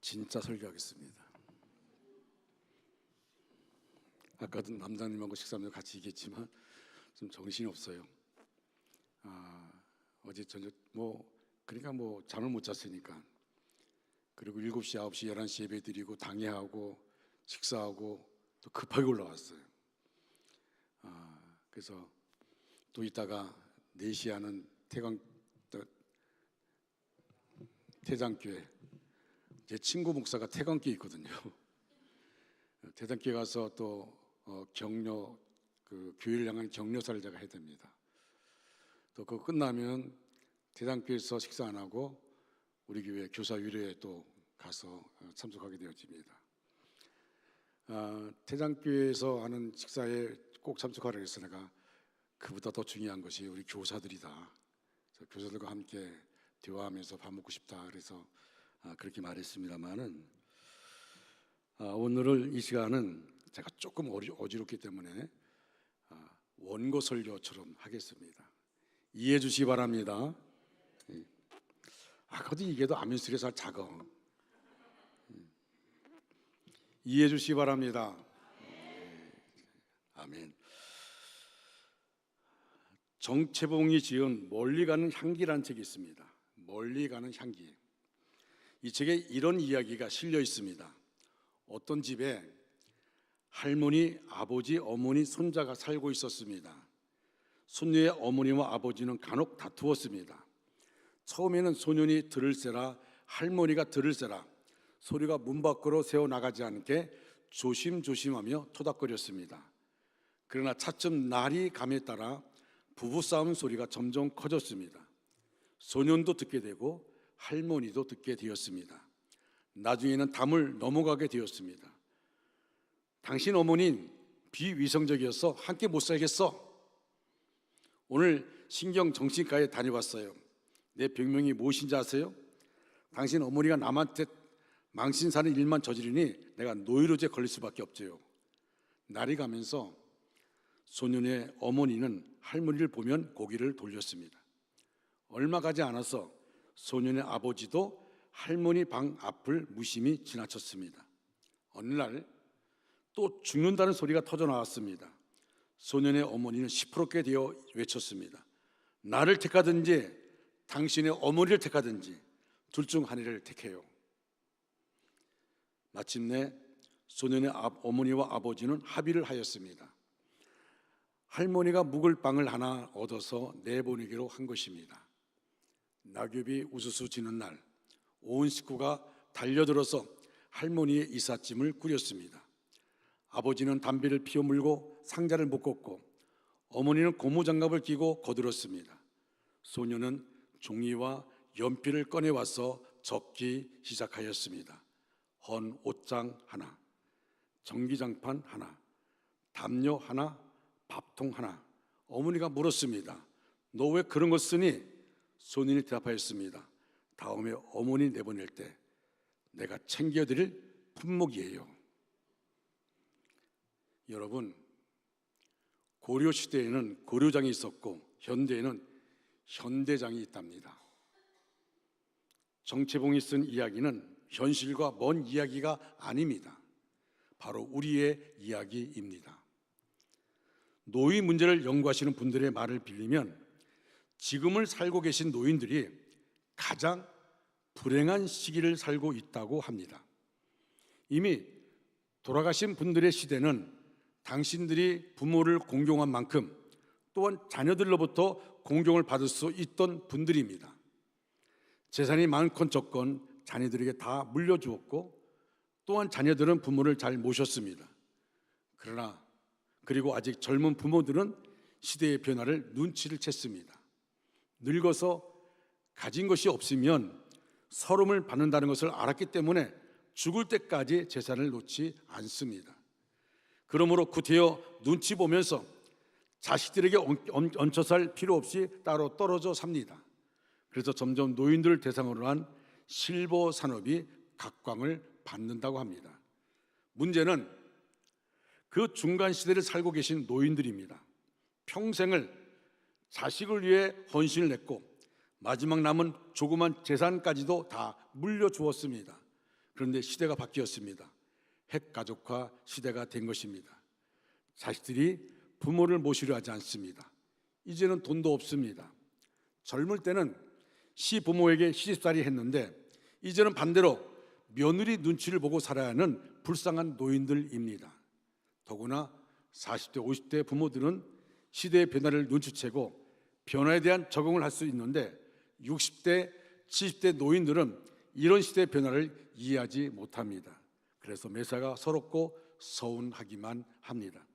진짜 설교하겠습니다. 아까도 남장님하고 식사하면서 같이 얘기했지만 좀 정신이 없어요. 어제 저녁 그러니까 잠을 못 잤으니까, 그리고 7시, 9시, 11시 예배 드리고 당회하고 식사하고 또 급하게 올라왔어요. 그래서 또 이따가 4시에 하는 태장교회, 제 친구 목사가 태광교회 있거든요. 태장교회 가서 또 격려, 교회를 향한 격려사를 제가 해야 됩니다. 또 그거 끝나면 태장교회에서 식사 안 하고 우리 교회 교사위로에 또 가서 참석하게 되어집니다. 태장교회에서 하는 식사에 꼭 참석하라고 해서 내가 그보다 더 중요한 것이 우리 교사들이다. 교사들과 함께 대화하면서 밥 먹고 싶다. 그래서 그렇게 말했습니다만은, 오늘 이 시간은 제가 조금 어지럽기 때문에 원고 설교처럼 하겠습니다. 이해해 주시기 바랍니다. 그래도 이게도 아멘 소리가 잘 작아. 이해해 주시기 바랍니다. 아멘. 정채봉이 지은 멀리 가는 향기라는 책이 있습니다. 멀리 가는 향기. 이 책에 이런 이야기가 실려 있습니다. 어떤 집에 할머니, 아버지, 어머니, 손자가 살고 있었습니다. 손녀의 어머니와 아버지는 간혹 다투었습니다. 처음에는 소년이 들을세라, 할머니가 들을세라 소리가 문 밖으로 새어나가지 않게 조심조심하며 토닥거렸습니다. 그러나 차츰 날이 감에 따라 부부싸움 소리가 점점 커졌습니다. 소년도 듣게 되고 할머니도 듣게 되었습니다. 나중에는 담을 넘어가게 되었습니다. 당신 어머니는 비위생적이어서 함께 못 살겠어. 오늘 신경정신과에 다녀왔어요. 내 병명이 무엇인지 아세요? 당신 어머니가 남한테 망신사는 일만 저지르니 내가 노이로제 걸릴 수밖에 없죠. 날이 가면서 소년의 어머니는 할머니를 보면 고개를 돌렸습니다. 얼마 가지 않아서 소년의 아버지도 할머니 방 앞을 무심히 지나쳤습니다. 어느 날 또 죽는다는 소리가 터져 나왔습니다. 소년의 어머니는 시퍼렇게 되어 외쳤습니다. 나를 택하든지 당신의 어머니를 택하든지 둘 중 하나를 택해요. 마침내 소년의 어머니와 아버지는 합의를 하였습니다. 할머니가 묵을 방을 하나 얻어서 내보내기로 한 것입니다. 낙엽이 우수수 지는 날, 온 식구가 달려들어서 할머니의 이삿짐을 꾸렸습니다. 아버지는 담배를 피워 물고 상자를 묶었고, 어머니는 고무장갑을 끼고 거들었습니다. 소녀는 종이와 연필을 꺼내와서 적기 시작하였습니다. 헌 옷장 하나, 전기장판 하나, 담요 하나, 밥통 하나. 어머니가 물었습니다. 너 왜 그런 거 쓰니? 소년이 대답하였습니다. 다음에 어머니 내보낼 때 내가 챙겨드릴 품목이에요. 여러분, 고려시대에는 고려장이 있었고 현대에는 현대장이 있답니다. 정채봉이 쓴 이야기는 현실과 먼 이야기가 아닙니다. 바로 우리의 이야기입니다. 노인 문제를 연구하시는 분들의 말을 빌리면 지금을 살고 계신 노인들이 가장 불행한 시기를 살고 있다고 합니다. 이미 돌아가신 분들의 시대는 당신들이 부모를 공경한 만큼 또한 자녀들로부터 공경을 받을 수 있던 분들입니다. 재산이 많건 적건 자녀들에게 다 물려주었고, 또한 자녀들은 부모를 잘 모셨습니다. 그리고 아직 젊은 부모들은 시대의 변화를 눈치를 챘습니다. 늙어서 가진 것이 없으면 서름을 받는다는 것을 알았기 때문에 죽을 때까지 재산을 놓지 않습니다. 그러므로 구태여 눈치 보면서 자식들에게 얹혀 살 필요 없이 따로 떨어져 삽니다. 그래서 점점 노인들을 대상으로 한 실버 산업이 각광을 받는다고 합니다. 문제는 그 중간 시대를 살고 계신 노인들입니다. 평생을 자식을 위해 헌신을 했고 마지막 남은 조그만 재산까지도 다 물려주었습니다. 그런데 시대가 바뀌었습니다. 핵가족화 시대가 된 것입니다. 자식들이 부모를 모시려 하지 않습니다. 이제는 돈도 없습니다. 젊을 때는 시부모에게 시집살이 했는데 이제는 반대로 며느리 눈치를 보고 살아야 하는 불쌍한 노인들입니다. 더구나 40대, 50대 부모들은 시대의 변화를 눈치채고 변화에 대한 적응을 할 수 있는데 60대, 70대 노인들은 이런 시대의 변화를 이해하지 못합니다. 그래서 매사가 서럽고 서운하기만 합니다.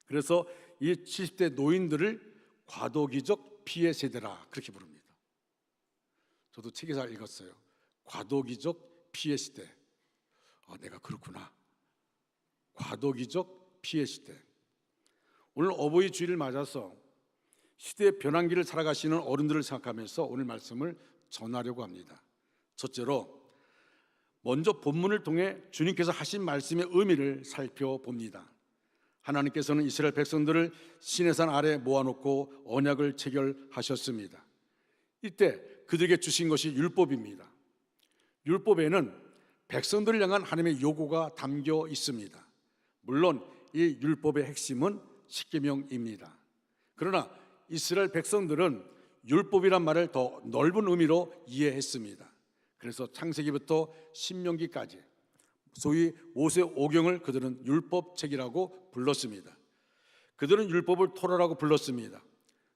그래서 이 70대 노인들을 과도기적 피해 세대라 그렇게 부릅니다. 저도 책에서 읽었어요. 과도기적 피해 시대. 내가 그렇구나. 과도기적 피해 시대. 오늘 어버이 주일을 맞아서 시대의 변환기를 살아가시는 어른들을 생각하면서 오늘 말씀을 전하려고 합니다. 첫째로 먼저 본문을 통해 주님께서 하신 말씀의 의미를 살펴봅니다. 하나님께서는 이스라엘 백성들을 시내산 아래 모아놓고 언약을 체결하셨습니다. 이때 그들에게 주신 것이 율법입니다. 율법에는 백성들을 향한 하나님의 요구가 담겨 있습니다. 물론 이 율법의 핵심은 십계명입니다. 그러나 이스라엘 백성들은 율법이란 말을 더 넓은 의미로 이해했습니다. 그래서 창세기부터 신명기까지 소위 모세 오경을 그들은 율법책이라고 불렀습니다. 그들은 율법을 토라라고 불렀습니다.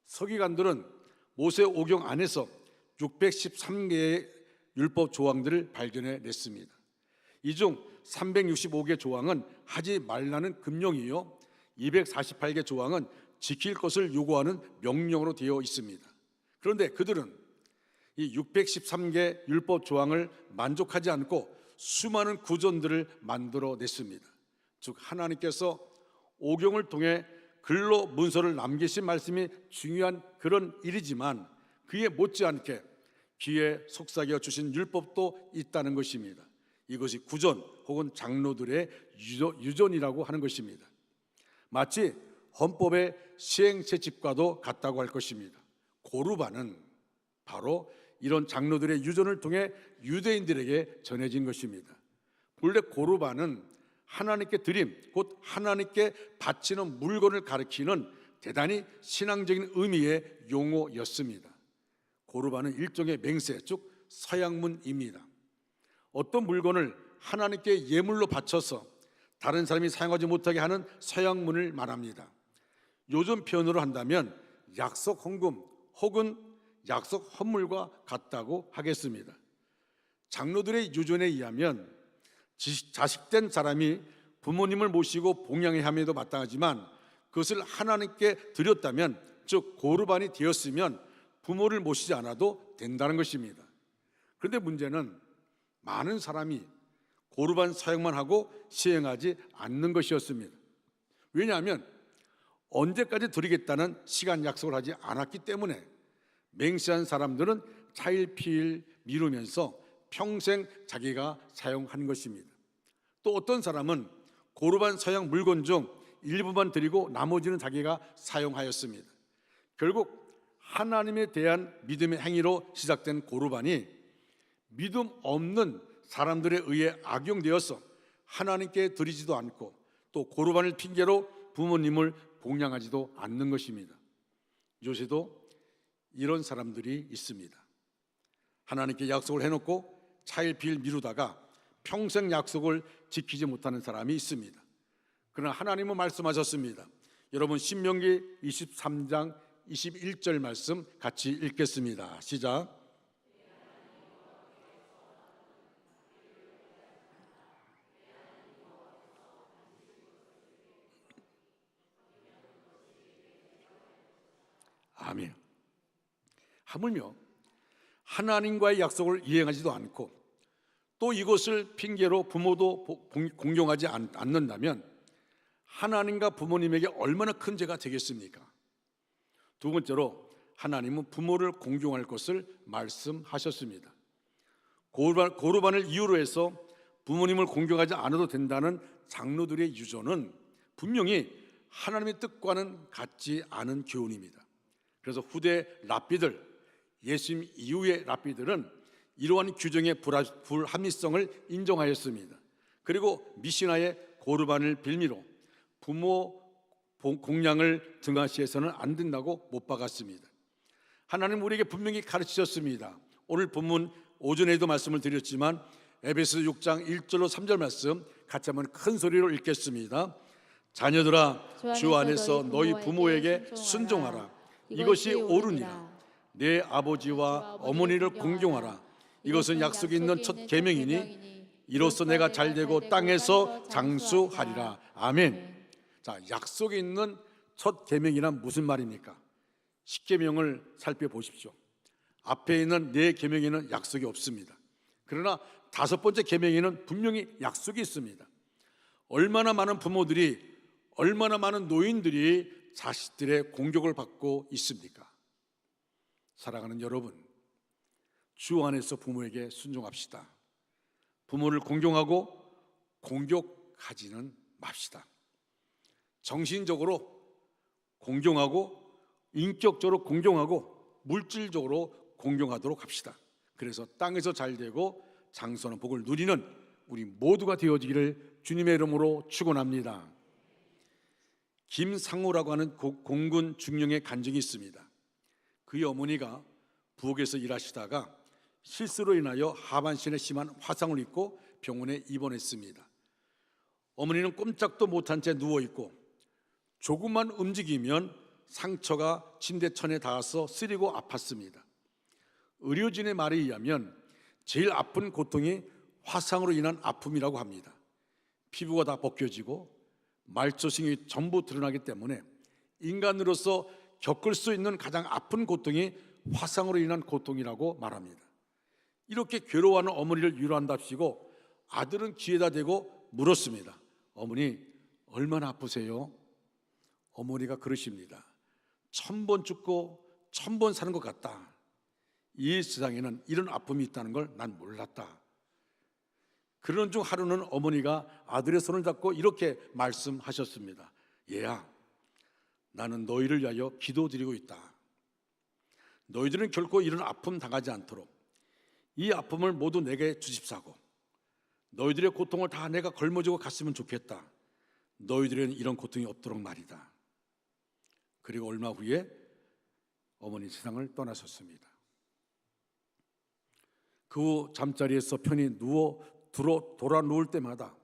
서기관들은 모세 오경 안에서 613개의 율법 조항들을 발견해냈습니다. 이 중 365개 조항은 하지 말라는 금령이요 248개 조항은 지킬 것을 요구하는 명령으로 되어 있습니다. 그런데 그들은 이 613개 율법 조항을 만족하지 않고 수많은 구전들을 만들어냈습니다. 즉 하나님께서 오경을 통해 글로 문서를 남기신 말씀이 중요한 그런 일이지만 그에 못지않게 귀에 속삭여 주신 율법도 있다는 것입니다. 이것이 구전 혹은 장로들의 유전이라고 하는 것입니다. 마치 헌법의 시행채집과도 같다고 할 것입니다. 고르반은 바로 이런 장로들의 유전을 통해 유대인들에게 전해진 것입니다. 본래 고르반은 하나님께 드림, 곧 하나님께 바치는 물건을 가리키는 대단히 신앙적인 의미의 용어였습니다. 고르반은 일종의 맹세, 즉 서양문입니다. 어떤 물건을 하나님께 예물로 바쳐서 다른 사람이 사용하지 못하게 하는 서양문을 말합니다. 요즘 표현으로 한다면 약속 헌금 혹은 약속 헌물과 같다고 하겠습니다. 장로들의 유전에 의하면 자식된 사람이 부모님을 모시고 봉양해야 함에도 마땅하지만 그것을 하나님께 드렸다면 즉 고르반이 되었으면 부모를 모시지 않아도 된다는 것입니다. 그런데 문제는 많은 사람이 고르반 사용만 하고 시행하지 않는 것이었습니다. 왜냐하면 언제까지 드리겠다는 시간 약속을 하지 않았기 때문에 맹세한 사람들은 차일피일 미루면서 평생 자기가 사용한 것입니다. 또 어떤 사람은 고르반 서양 물건 중 일부만 드리고 나머지는 자기가 사용하였습니다. 결국 하나님에 대한 믿음의 행위로 시작된 고르반이 믿음 없는 사람들에 의해 악용되어서 하나님께 드리지도 않고 또 고르반을 핑계로 부모님을 봉양하지도 않는 것입니다. 요새도 이런 사람들이 있습니다. 하나님께 약속을 해놓고 차일피일 미루다가 평생 약속을 지키지 못하는 사람이 있습니다. 그러나 하나님은 말씀하셨습니다. 여러분 신명기 23장 21절 말씀 같이 읽겠습니다. 시작. 아멘. 하물며 하나님과의 약속을 이행하지도 않고 또 이것을 핑계로 부모도 공경하지 않는다면 하나님과 부모님에게 얼마나 큰 죄가 되겠습니까? 두 번째로 하나님은 부모를 공경할 것을 말씀하셨습니다. 고르반을 이유로 해서 부모님을 공경하지 않아도 된다는 장로들의 유전은 분명히 하나님의 뜻과는 같지 않은 교훈입니다. 그래서 후대 랍비들, 예수님 이후의 랍비들은 이러한 규정의 불합리성을 인정하였습니다. 그리고 미시나의 고르반을 빌미로 부모 공양을 등하시해서는 안 된다고 못 박았습니다. 하나님 우리에게 분명히 가르치셨습니다. 오늘 본문 오전에도 말씀을 드렸지만 에베소 6장 1절로 3절 말씀 같이 한번 큰 소리로 읽겠습니다. 자녀들아 주 안에서 너희 부모에게 순종하라. 이것이 옳으니라. 내 아버지와 어머니를 공경하라. 이것은 약속이 있는 첫 계명이니 이로써 내가 잘되고 땅에서 장수하리라. 아멘. 자, 약속이 있는 첫 계명이란 무슨 말입니까? 십계명을 살펴보십시오. 앞에 있는 네 계명에는 약속이 없습니다. 그러나 다섯 번째 계명에는 분명히 약속이 있습니다. 얼마나 많은 부모들이, 얼마나 많은 노인들이 자식들의 공격을 받고 있습니까? 사랑하는 여러분, 주 안에서 부모에게 순종합시다. 부모를 공경하고 공격하지는 맙시다. 정신적으로 공경하고 인격적으로 공경하고 물질적으로 공경하도록 합시다. 그래서 땅에서 잘되고 장수하는 복을 누리는 우리 모두가 되어지기를 주님의 이름으로 축원합니다. 김상우라고 하는 공군 중령의 간증이 있습니다. 그의 어머니가 부엌에서 일하시다가 실수로 인하여 하반신에 심한 화상을 입고 병원에 입원했습니다. 어머니는 꼼짝도 못한 채 누워있고 조금만 움직이면 상처가 침대천에 닿아서 쓰리고 아팠습니다. 의료진의 말에 의하면 제일 아픈 고통이 화상으로 인한 아픔이라고 합니다. 피부가 다 벗겨지고 말조심이 전부 드러나기 때문에 인간으로서 겪을 수 있는 가장 아픈 고통이 화상으로 인한 고통이라고 말합니다. 이렇게 괴로워하는 어머니를 위로한답시고 아들은 귀에다 대고 물었습니다. 어머니, 얼마나 아프세요? 어머니가 그러십니다. 1000번 죽고 1000번 사는 것 같다. 이 세상에는 이런 아픔이 있다는 걸 난 몰랐다. 그런 중 하루는 어머니가 아들의 손을 잡고 이렇게 말씀하셨습니다. 얘야, 나는 너희를 위하여 기도드리고 있다. 너희들은 결코 이런 아픔 당하지 않도록 이 아픔을 모두 내게 주십사고 너희들의 고통을 다 내가 걸머쥐고 갔으면 좋겠다. 너희들은 이런 고통이 없도록 말이다. 그리고 얼마 후에 어머니 세상을 떠나셨습니다. 그 후 잠자리에서 편히 돌아 누울 때마다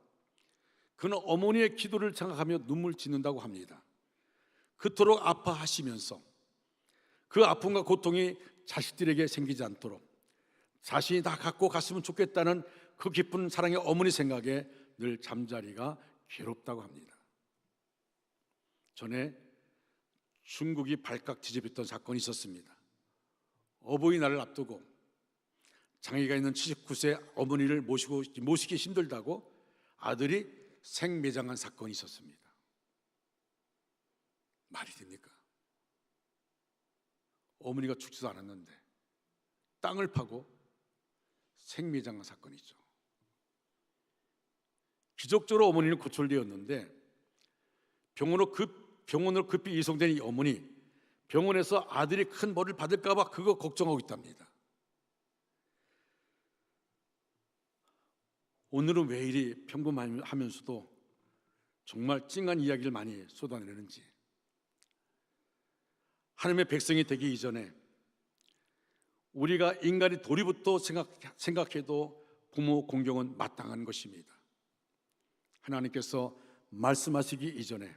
그는 어머니의 기도를 생각하며 눈물 짓는다고 합니다. 그토록 아파하시면서 그 아픔과 고통이 자식들에게 생기지 않도록 자신이 다 갖고 갔으면 좋겠다는 그 깊은 사랑의 어머니 생각에 늘 잠자리가 괴롭다고 합니다. 전에 중국이 발칵 뒤집혔던 사건이 있었습니다. 어버이날을 앞두고 장애가 있는 79세 어머니를 모시기 힘들다고 아들이 생매장한 사건이 있었습니다. 말이 됩니까? 어머니가 죽지도 않았는데 땅을 파고 생매장한 사건이죠. 기적적으로 어머니는 구출되었는데 병원으로 급히 이송된 이 어머니, 병원에서 아들이 큰 벌을 받을까 봐 그거 걱정하고 있답니다. 오늘은 왜 이리 평범하면서도 정말 찡한 이야기를 많이 쏟아내는지. 하나님의 백성이 되기 이전에 우리가 인간이 도리부터 생각해도 부모 공경은 마땅한 것입니다. 하나님께서 말씀하시기 이전에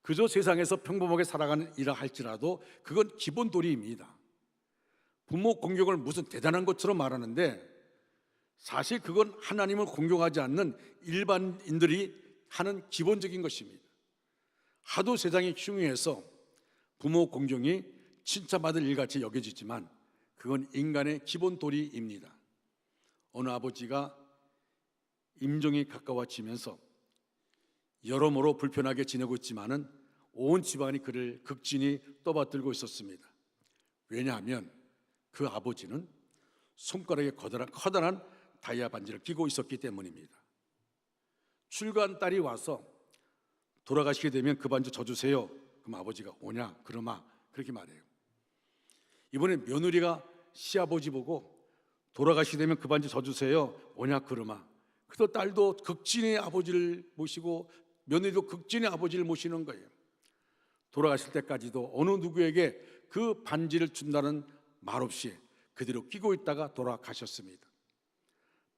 그저 세상에서 평범하게 살아가는 일을 할지라도 그건 기본 도리입니다. 부모 공경을 무슨 대단한 것처럼 말하는데 사실 그건 하나님을 공경하지 않는 일반인들이 하는 기본적인 것입니다. 하도 세상이 흉흉해서 부모 공경이 칭찬받을 일같이 여겨지지만 그건 인간의 기본 도리입니다. 어느 아버지가 임종이 가까워지면서 여러모로 불편하게 지내고 있지만은 온 집안이 그를 극진히 떠받들고 있었습니다. 왜냐하면 그 아버지는 손가락에 커다란 다이아 반지를 끼고 있었기 때문입니다. 출가한 딸이 와서 돌아가시게 되면 그 반지 줘주세요. 그럼 아버지가 오냐? 그러마. 그렇게 말해요. 이번에 며느리가 시아버지 보고 돌아가시게 되면 그 반지 져주세요. 오냐 그러마. 그래서 딸도 극진의 아버지를 모시고 며느리도 극진의 아버지를 모시는 거예요. 돌아가실 때까지도 어느 누구에게 그 반지를 준다는 말 없이 그대로 끼고 있다가 돌아가셨습니다.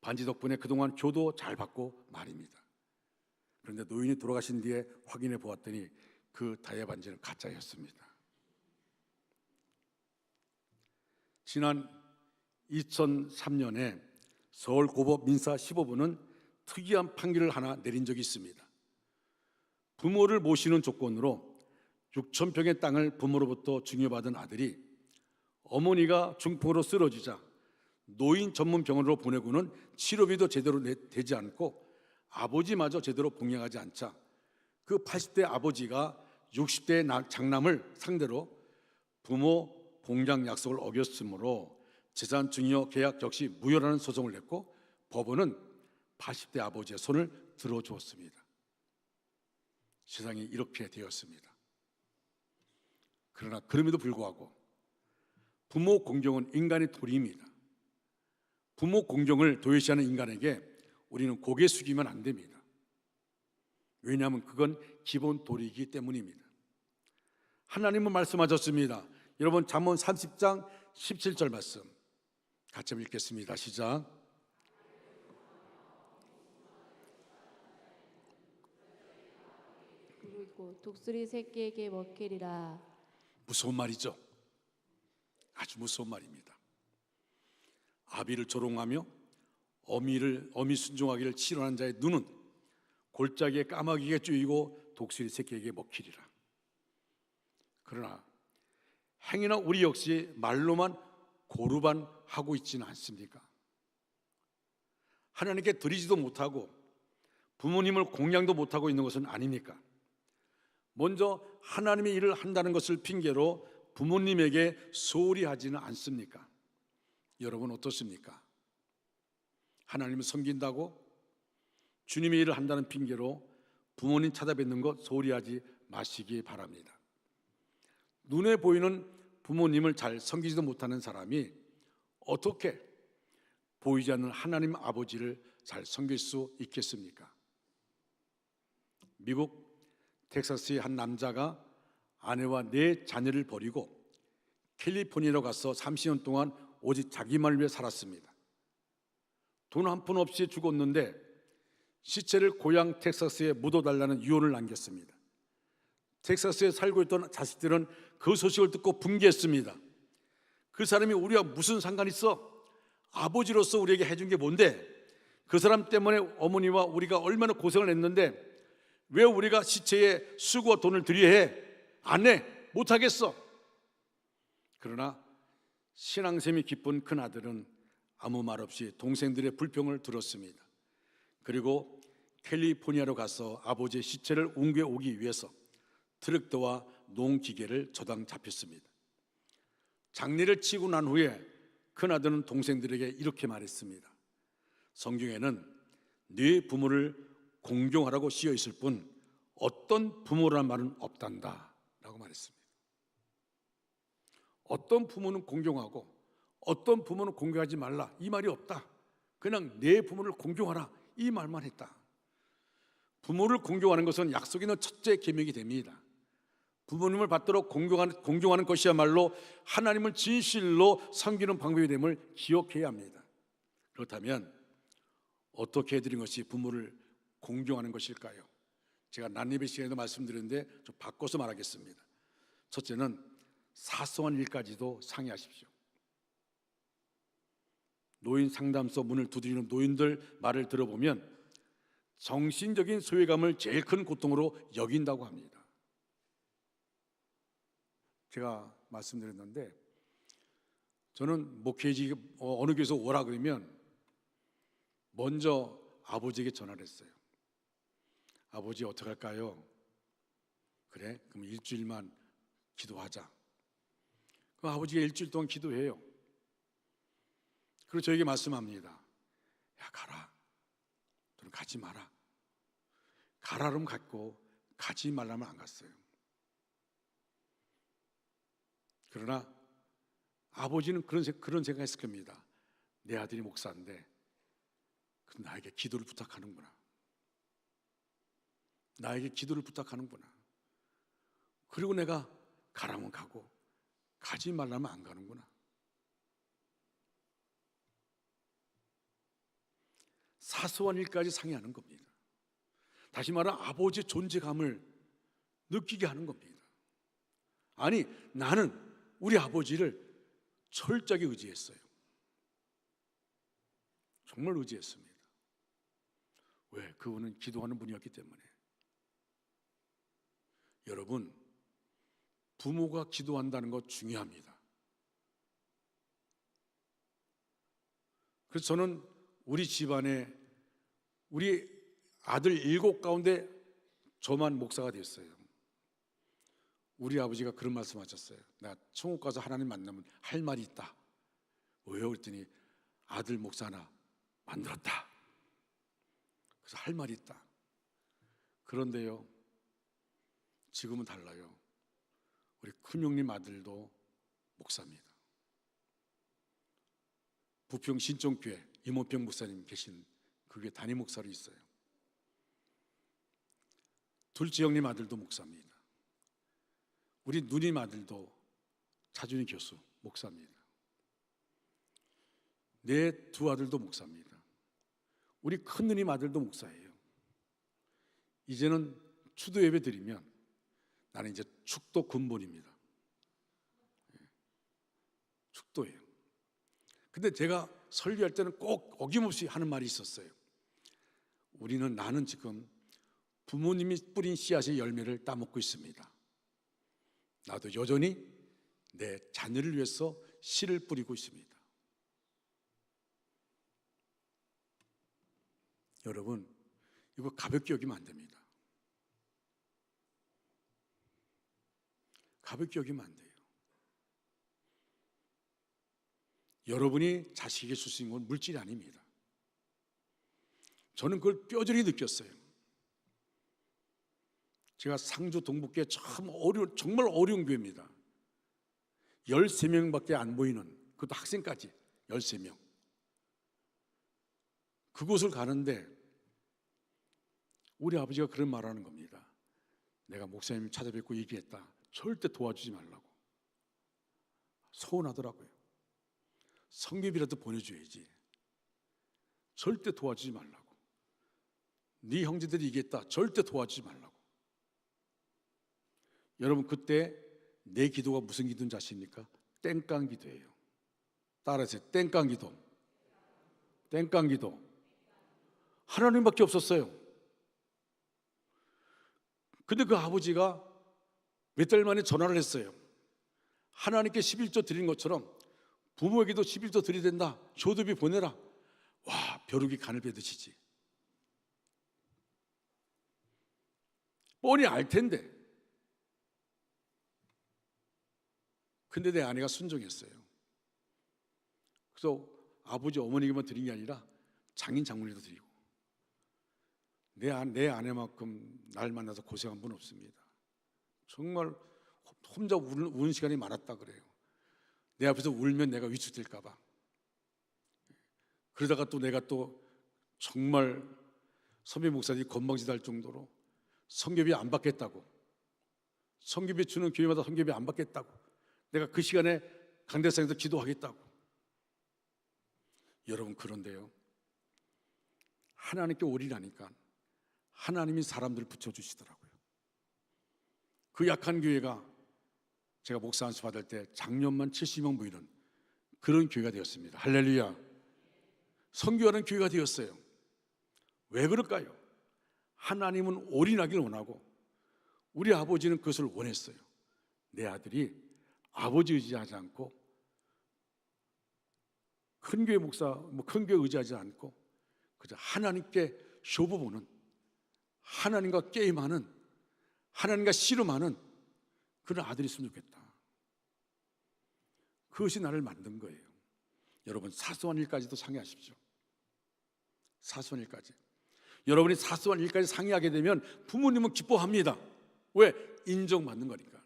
반지 덕분에 그동안 교도 잘 받고 말입니다. 그런데 노인이 돌아가신 뒤에 확인해 보았더니 그 다이아 반지는 가짜였습니다. 지난 2003년에 서울고법 민사 15부는 특이한 판결을 하나 내린 적이 있습니다. 부모를 모시는 조건으로 6,000평의 땅을 부모로부터 증여받은 아들이 어머니가 중풍으로 쓰러지자 노인 전문 병원으로 보내고는 치료비도 제대로 되지 않고 아버지마저 제대로 봉양하지 않자 그 80대 아버지가 60대 장남을 상대로 부모 봉양 약속을 어겼으므로 재산 증여 계약 역시 무효라는 소송을 냈고 법원은 80대 아버지의 손을 들어주었습니다. 세상이 이렇게 되었습니다. 그러나 그럼에도 불구하고 부모 공경은 인간의 도리입니다. 부모 공경을 도외시하는 인간에게 우리는 고개 숙이면 안 됩니다. 왜냐하면 그건 기본 도리이기 때문입니다. 하나님은 말씀하셨습니다. 여러분 잠언 30장 17절 말씀 같이 읽겠습니다. 시작. 그리고 독수리 새끼에게 먹히리라. 무서운 말이죠. 아주 무서운 말입니다. 아비를 조롱하며 어미 순종하기를 치료하는 자의 눈은 골짜기에 까마귀가 쪼이고 독수리 새끼에게 먹히리라. 그러나 행위나 우리 역시 말로만 고루반하고 있지는 않습니까? 하나님께 드리지도 못하고 부모님을 공양도 못하고 있는 것은 아닙니까? 먼저 하나님의 일을 한다는 것을 핑계로 부모님에게 소홀히 하지는 않습니까? 여러분 어떻습니까? 하나님을 섬긴다고 주님의 일을 한다는 핑계로 부모님 찾아뵙는 것 소홀히 하지 마시기 바랍니다. 눈에 보이는 부모님을 잘 섬기지도 못하는 사람이 어떻게 보이지 않는 하나님 아버지를 잘 섬길 수 있겠습니까? 미국 텍사스의 한 남자가 아내와 4 자녀를 버리고 캘리포니아로 가서 30년 동안 오직 자기만을 위해 살았습니다. 돈 한 푼 없이 죽었는데 시체를 고향 텍사스에 묻어달라는 유언을 남겼습니다. 텍사스에 살고 있던 자식들은 그 소식을 듣고 분개했습니다. 그 사람이 우리와 무슨 상관이 있어? 아버지로서 우리에게 해준 게 뭔데? 그 사람 때문에 어머니와 우리가 얼마나 고생을 했는데 왜 우리가 시체에 수고와 돈을 들여야 해? 안 해? 못하겠어. 그러나 신앙샘이 깊은 큰아들은 아무 말 없이 동생들의 불평을 들었습니다. 그리고 캘리포니아로 가서 아버지의 시체를 옮겨 오기 위해서 트랙터와 농기계를 저당 잡혔습니다. 장례를 치고 난 후에 큰아들은 동생들에게 이렇게 말했습니다. 성경에는 네 부모를 공경하라고 쓰여 있을 뿐 어떤 부모라는 말은 없단다 라고 말했습니다. 어떤 부모는 공경하고 어떤 부모는 공경하지 말라 이 말이 없다. 그냥 내 부모를 공경하라 이 말만 했다. 부모를 공경하는 것은 약속에 있는 첫째 계명이 됩니다. 부모님을 받들어 공경하는 것이야말로 하나님을 진실로 섬기는 방법이 됨을 기억해야 합니다. 그렇다면 어떻게 해드린 것이 부모를 공경하는 것일까요? 제가 난예배 시간에도 말씀드렸는데 좀 바꿔서 말하겠습니다. 첫째는 사소한 일까지도 상의하십시오. 노인 상담소 문을 두드리는 노인들 말을 들어보면 정신적인 소외감을 제일 큰 고통으로 여긴다고 합니다. 제가 말씀드렸는데 저는 목회지 어느 교회에서 오라 그러면 먼저 아버지에게 전화를 했어요. 아버지 어떡할까요? 그래? 그럼 일주일만 기도하자. 그럼 아버지가 일주일 동안 기도해요. 그리고 저에게 말씀합니다. 야 가라. 너는 가지 마라. 가라 그러면 갔고 가지 말라면 안 갔어요. 그러나 아버지는 그런 생각했을 겁니다. 내 아들이 목사인데 나에게 기도를 부탁하는구나. 나에게 기도를 부탁하는구나. 그리고 내가 가라면 가고 가지 말라면 안 가는구나. 사소한 일까지 상의하는 겁니다. 다시 말하면 아버지의 존재감을 느끼게 하는 겁니다. 아니, 나는 우리 아버지를 철저하게 의지했어요. 정말 의지했습니다. 왜? 그분은 기도하는 분이었기 때문에. 여러분, 부모가 기도한다는 것 중요합니다. 그래서 저는 우리 집안에 우리 아들 7 가운데 저만 목사가 됐어요. 우리 아버지가 그런 말씀하셨어요. 나 천국 가서 하나님 만나면 할 말이 있다. 왜요? 그랬더니 아들 목사 하나 만들었다. 그래서 할 말이 있다. 그런데요, 지금은 달라요. 우리 큰형님 아들도 목사입니다. 부평 신정교회 임원평 목사님 계신 그게 담임 목사로 있어요. 둘째 형님 아들도 목사입니다. 우리 누님 아들도 차준희 교수 목사입니다. 내 2 아들도 목사입니다. 우리 큰 누님 아들도 목사예요. 이제는 추도 예배 드리면 나는 이제 축도 근본입니다. 축도예요. 근데 제가 설교할 때는 꼭 어김없이 하는 말이 있었어요. 나는 지금 부모님이 뿌린 씨앗의 열매를 따먹고 있습니다. 나도 여전히 내 자녀를 위해서 씨를 뿌리고 있습니다. 여러분, 이거 가볍게 여기면 안 됩니다. 가볍게 여기면 안 돼요. 여러분이 자식에게 줄 수 있는 건 물질이 아닙니다. 저는 그걸 뼈저리 느꼈어요. 제가 상주 동북교회 정말 어려운 교회입니다. 13명밖에 안 보이는, 그것도 학생까지 13명. 그곳을 가는데 우리 아버지가 그런 말하는 겁니다. 내가 목사님 찾아뵙고 얘기했다. 절대 도와주지 말라고. 서운하더라고요. 성교비라도 보내줘야지. 절대 도와주지 말라고. 네 형제들이 얘기했다. 절대 도와주지 말라고. 여러분, 그때 내 기도가 무슨 기도인지 아십니까? 땡깡 기도예요. 따라하세요. 땡깡 기도. 땡깡 기도. 하나님밖에 없었어요. 근데 그 아버지가 몇 달 만에 전화를 했어요. 하나님께 11조 드린 것처럼 부모에게도 11조 드려야 된다. 효도비 보내라. 와, 벼룩이 간을 베듯이지. 뻔히 알 텐데. 근데 내 아내가 순종했어요. 그래서 아버지 어머니에게만 드린 게 아니라 장인 장모님도 드리고. 내 아내만큼 날 만나서 고생한 분 없습니다. 정말 혼자 우는 시간이 많았다 그래요. 내 앞에서 울면 내가 위축될까 봐. 그러다가 또 내가 또 정말 선배 목사들이 건방지다 할 정도로 성교비 안 받겠다고, 성교비 주는 교회마다 성교비 안 받겠다고, 내가 그 시간에 강대상에서 기도하겠다고. 여러분, 그런데요, 하나님께 올인하니까 하나님이 사람들을 붙여주시더라고요. 그 약한 교회가 제가 목사 안수 받을 때 작년만 70명 모이는 그런 교회가 되었습니다. 할렐루야. 선교하는 교회가 되었어요. 왜 그럴까요? 하나님은 올인하기를 원하고 우리 아버지는 그것을 원했어요. 내 아들이 아버지 의지하지 않고 큰 교회 목사, 큰 교회 의지하지 않고 그저 하나님께 쇼부 보는, 하나님과 게임하는, 하나님과 씨름하는 그런 아들이 있으면 좋겠다. 그것이 나를 만든 거예요. 여러분, 사소한 일까지도 상의하십시오. 사소한 일까지. 여러분이 사소한 일까지 상의하게 되면 부모님은 기뻐합니다. 왜? 인정받는 거니까.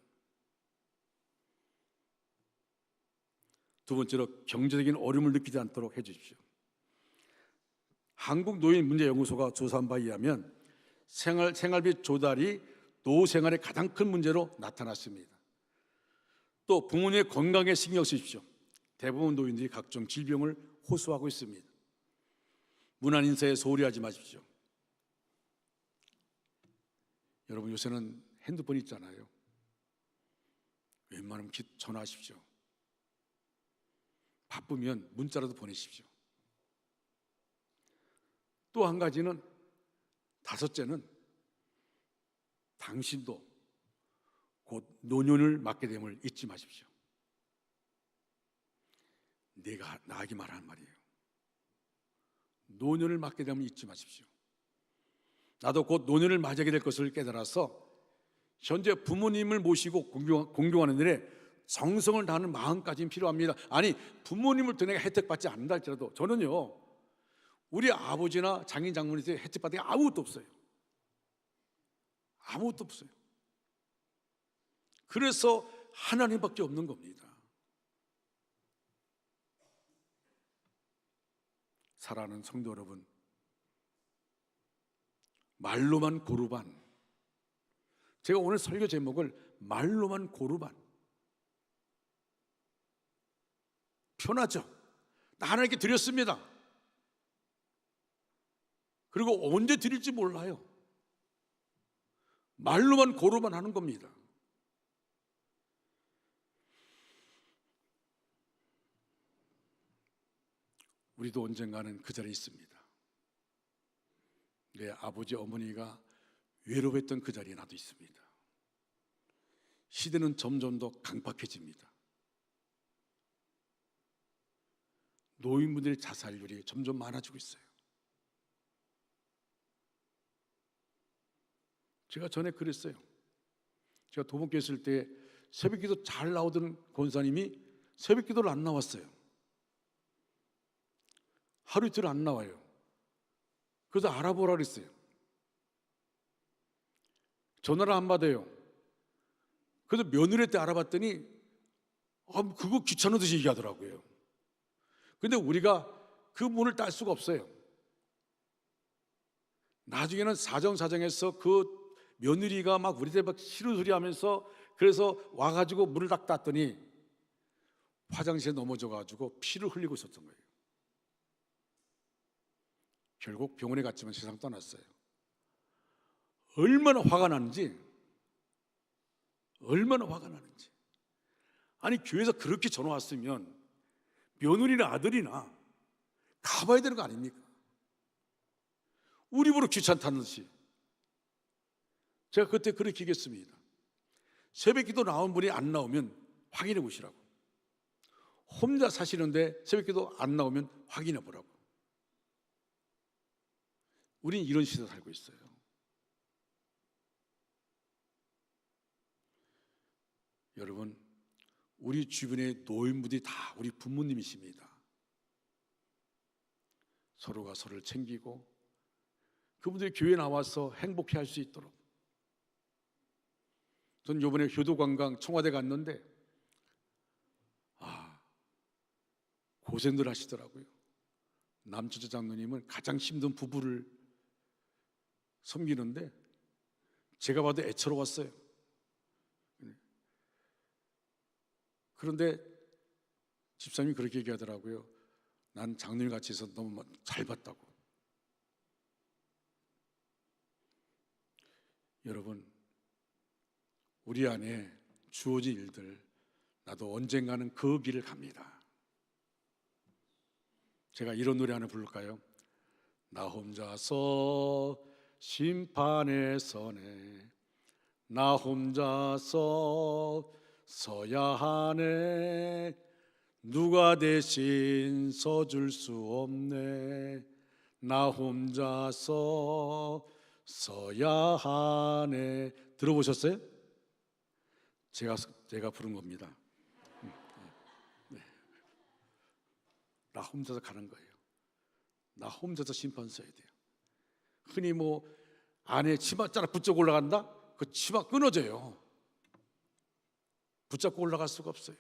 두 번째로 경제적인 어려움을 느끼지 않도록 해주십시오. 한국노인문제연구소가 조사한 바에 의하면 생활비 조달이 노후 생활의 가장 큰 문제로 나타났습니다. 또 부모님의 건강에 신경 쓰십시오. 대부분 노인들이 각종 질병을 호소하고 있습니다. 무난 인사에 소홀히 하지 마십시오. 여러분, 요새는 핸드폰 있잖아요. 웬만하면 전화하십시오. 바쁘면 문자라도 보내십시오. 또 한 가지는, 다섯째는 당신도 곧 노년을 맞게 됨을 잊지 마십시오. 내가 나에게 말하는 말이에요. 노년을 맞게 되면 잊지 마십시오. 나도 곧 노년을 맞이하게 될 것을 깨달아서 현재 부모님을 모시고 공경하는 일에 정성을 다하는 마음까지는 필요합니다. 아니, 부모님을 통해 혜택받지 않는다 할지라도 저는요, 우리 아버지나 장인 장모님한테 혜택받은 게 아무것도 없어요. 아무것도 없어요. 그래서 하나님밖에 없는 겁니다. 사랑하는 성도 여러분, 말로만 고르반, 제가 오늘 설교 제목을 말로만 고르반, 편하죠? 나 하나님께 드렸습니다. 그리고 언제 드릴지 몰라요. 말로만 고르반 하는 겁니다. 우리도 언젠가는 그 자리에 있습니다. 내 아버지 어머니가 외로웠던 그 자리에 나도 있습니다. 시대는 점점 더 강박해집니다. 노인분들의 자살률이 점점 많아지고 있어요. 제가 전에 그랬어요. 제가 도봉교회 있을 때 새벽기도 잘 나오던 권사님이 새벽기도를 안 나왔어요. 하루 이틀 안 나와요. 그래서 알아보라 그랬어요. 전화를 안 받아요. 그래서 며느리 때 알아봤더니 그거 귀찮은 듯이 얘기하더라고요. 근데 우리가 그 문을 딸 수가 없어요. 나중에는 사정사정해서 그 며느리가 막 우리 때 막 싫은 소리 하면서 그래서 와가지고 문을 딱 닫더니 화장실에 넘어져가지고 피를 흘리고 있었던 거예요. 결국 병원에 갔지만 세상 떠났어요. 얼마나 화가 나는지, 얼마나 화가 나는지. 아니, 교회에서 그렇게 전화 왔으면 며느리나 아들이나 가봐야 되는 거 아닙니까? 우리 보러 귀찮다는 듯이. 제가 그때 그렇게 얘기했습니다. 새벽기도 나온 분이 안 나오면 확인해 보시라고. 혼자 사시는데 새벽기도 안 나오면 확인해 보라고. 우린 이런 시대에 살고 있어요. 여러분, 우리 주변의 노인분들이 다 우리 부모님이십니다. 서로가 서로를 챙기고 그분들이 교회에 나와서 행복해 할 수 있도록. 전 이번에 효도관광 청와대 갔는데 고생들 하시더라고요. 남처자 장로님은 가장 힘든 부부를 섬기는데 제가 봐도 애처로웠어요. 그런데 집사님이 그렇게 얘기하더라고요. 난 장로님 같이 해서 너무 잘 봤다고. 여러분, 우리 안에 주어진 일들, 나도 언젠가는 그 길을 갑니다. 제가 이런 노래 하나 부를까요? 나 혼자서 심판에 서네, 나 혼자서 서야 하네, 누가 대신 서줄 수 없네, 나 혼자서 서야 하네. 들어보셨어요? 제가 부른 겁니다. 네. 나 혼자서 가는 거예요. 나 혼자서 심판 서야 돼요. 흔히 안에 치마자락 붙잡고 올라간다? 그 치마 끊어져요. 붙잡고 올라갈 수가 없어요.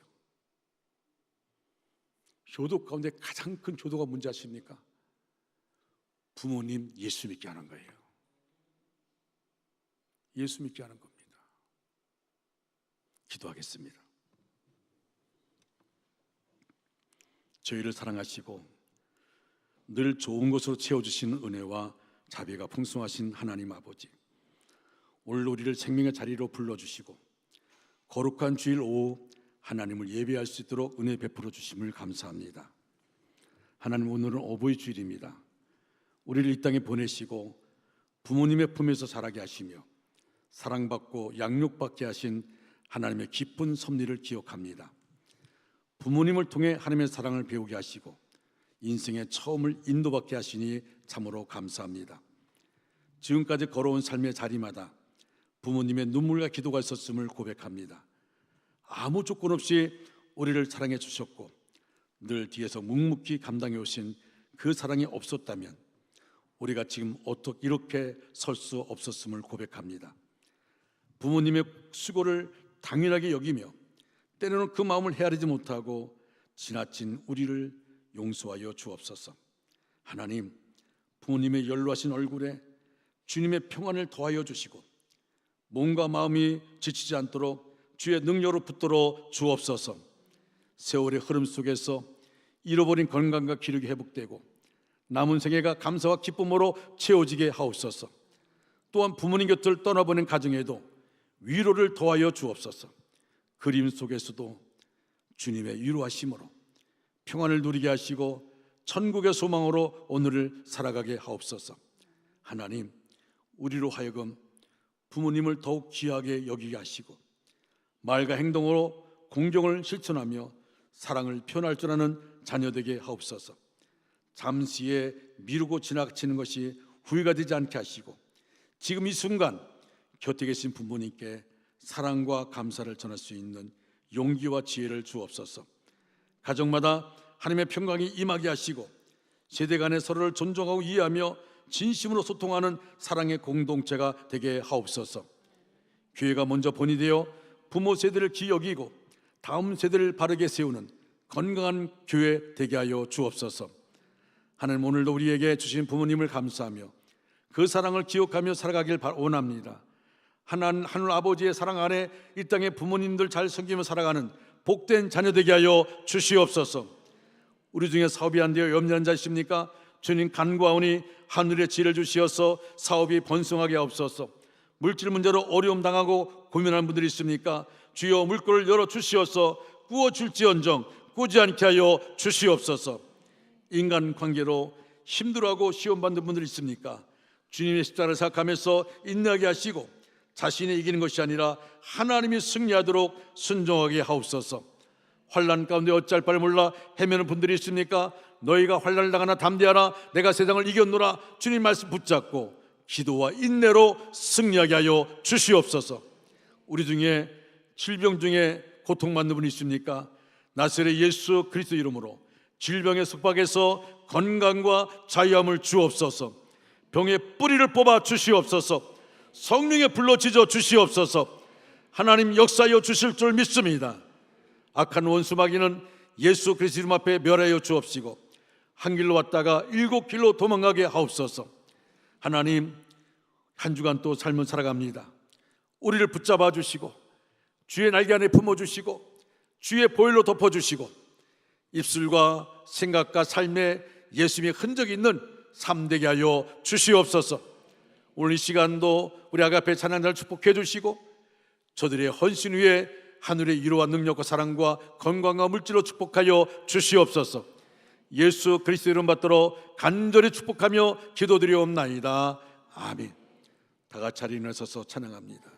효도 가운데 가장 큰 효도가 뭔지 아십니까? 부모님 예수 믿게 하는 거예요. 예수 믿게 하는 겁니다. 기도하겠습니다. 저희를 사랑하시고 늘 좋은 것으로 채워주시는 은혜와 자비가 풍성하신 하나님 아버지, 오늘 우리를 생명의 자리로 불러주시고 거룩한 주일 오후 하나님을 예배할 수 있도록 은혜 베풀어 주심을 감사합니다. 하나님, 오늘은 어버이 주일입니다. 우리를 이 땅에 보내시고 부모님의 품에서 자라게 하시며 사랑받고 양육받게 하신 하나님의 기쁜 섭리를 기억합니다. 부모님을 통해 하나님의 사랑을 배우게 하시고 인생의 처음을 인도받게 하시니 참으로 감사합니다. 지금까지 걸어온 삶의 자리마다 부모님의 눈물과 기도가 있었음을 고백합니다. 아무 조건 없이 우리를 사랑해 주셨고 늘 뒤에서 묵묵히 감당해 오신 그 사랑이 없었다면 우리가 지금 어떻게 이렇게 설 수 없었음을 고백합니다. 부모님의 수고를 당연하게 여기며 때로는 그 마음을 헤아리지 못하고 지나친 우리를 용서하여 주옵소서. 하나님, 부모님의 연로하신 얼굴에 주님의 평안을 더하여 주시고 몸과 마음이 지치지 않도록 주의 능력으로 붙들어 주옵소서. 세월의 흐름 속에서 잃어버린 건강과 기력이 회복되고 남은 생애가 감사와 기쁨으로 채워지게 하옵소서. 또한 부모님 곁을 떠나보낸 가정에도 위로를 더하여 주옵소서. 그림 속에서도 주님의 위로하심으로 평안을 누리게 하시고 천국의 소망으로 오늘을 살아가게 하옵소서. 하나님, 우리로 하여금 부모님을 더욱 귀하게 여기게 하시고 말과 행동으로 공경을 실천하며 사랑을 표현할 줄 아는 자녀 되게 하옵소서. 잠시에 미루고 지나치는 것이 후회가 되지 않게 하시고 지금 이 순간 곁에 계신 부모님께 사랑과 감사를 전할 수 있는 용기와 지혜를 주옵소서. 가정마다 하나님의 평강이 임하게 하시고 세대 간에 서로를 존중하고 이해하며 진심으로 소통하는 사랑의 공동체가 되게 하옵소서. 교회가 먼저 본이 되어 부모 세대를 귀히 여기고 다음 세대를 바르게 세우는 건강한 교회 되게 하여 주옵소서. 하나님, 오늘도 우리에게 주신 부모님을 감사하며 그 사랑을 기억하며 살아가길 원합니다. 하나님 아버지의 사랑 안에 이 땅의 부모님들 잘 섬기며 살아가는 복된 자녀 되게 하여 주시옵소서. 우리 중에 사업이 안 되어 염려한 자 있습니까? 주님 간구하오니 하늘의 지혜를 주시어서 사업이 번성하게 하옵소서. 물질 문제로 어려움 당하고 고민하는 분들이 있습니까? 주여 물꼬를 열어 주시어서 구워줄지언정 꾸지 않게 하여 주시옵소서. 인간관계로 힘들어하고 시험받는 분들이 있습니까? 주님의 십자가를 생각하면서 인내하게 하시고 자신이 이기는 것이 아니라 하나님이 승리하도록 순종하게 하옵소서. 환난 가운데 어찌할 바를 몰라 헤매는 분들이 있습니까? 너희가 환난을 당하나 담대하라, 내가 세상을 이겼노라. 주님 말씀 붙잡고 기도와 인내로 승리하게 하여 주시옵소서. 우리 중에 질병 중에 고통받는 분이 있습니까? 나사렛 예수 그리스도 이름으로 질병의 속박에서 건강과 자유함을 주옵소서. 병의 뿌리를 뽑아 주시옵소서. 성령의 불로 지져 주시옵소서. 하나님 역사하여 주실 줄 믿습니다. 악한 원수 마귀는 예수 그리스도 이름 앞에 멸하여 주옵시고 한 길로 왔다가 7길로 도망가게 하옵소서. 하나님, 한 주간 또 삶을 살아갑니다. 우리를 붙잡아 주시고 주의 날개 안에 품어주시고 주의 보혈로 덮어주시고 입술과 생각과 삶에 예수님의 흔적이 있는 삶 되게 하여 주시옵소서. 오늘 이 시간도 우리 아가페 찬양자를 축복해 주시고 저들의 헌신 위에 하늘의 위로와 능력과 사랑과 건강과 물질로 축복하여 주시옵소서. 예수 그리스도 이름 받들어 간절히 축복하며 기도드리옵나이다. 아멘. 다 같이 자리에 일어서서 찬양합니다.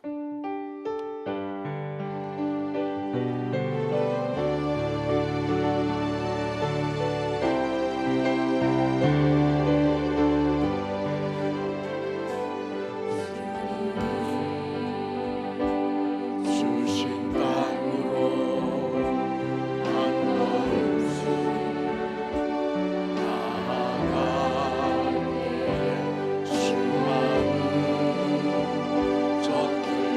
적들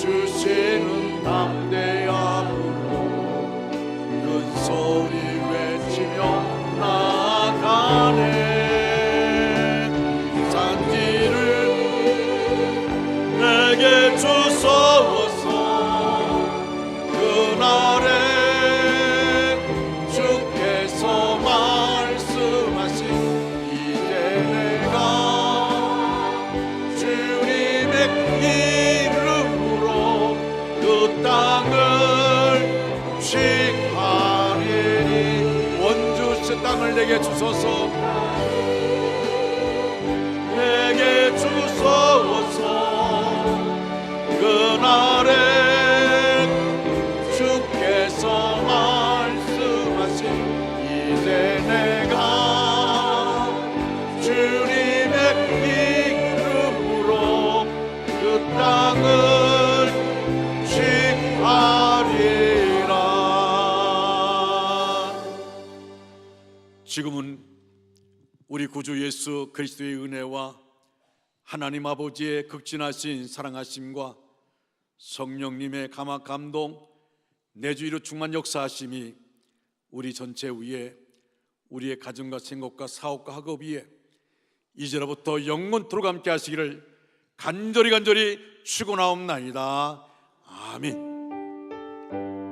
주시는 담대함으로 큰 소리 외치며 나아가네. 산지를 내게 주소서. 그날에 주께서 말씀하신 이제 내가 주님의 이름으로 그 땅을 취하리니. 원주시 땅을 내게 주소서. 내게 주소서. 그날에 주께서 말씀하신 이제 내가 주님의 이름으로 그 땅을 취하리라. 지금은 우리 구주 예수 그리스도의 은혜와 하나님 아버지의 극진하신 사랑하심과 성령님의 감화 감동 내주의로 충만 역사하심이 우리 전체 위에, 우리의 가정과 생活과 사업과 학업 위에 이제로부터 영원토록 함께 하시기를 간절히 축원하옵나이다. 아멘.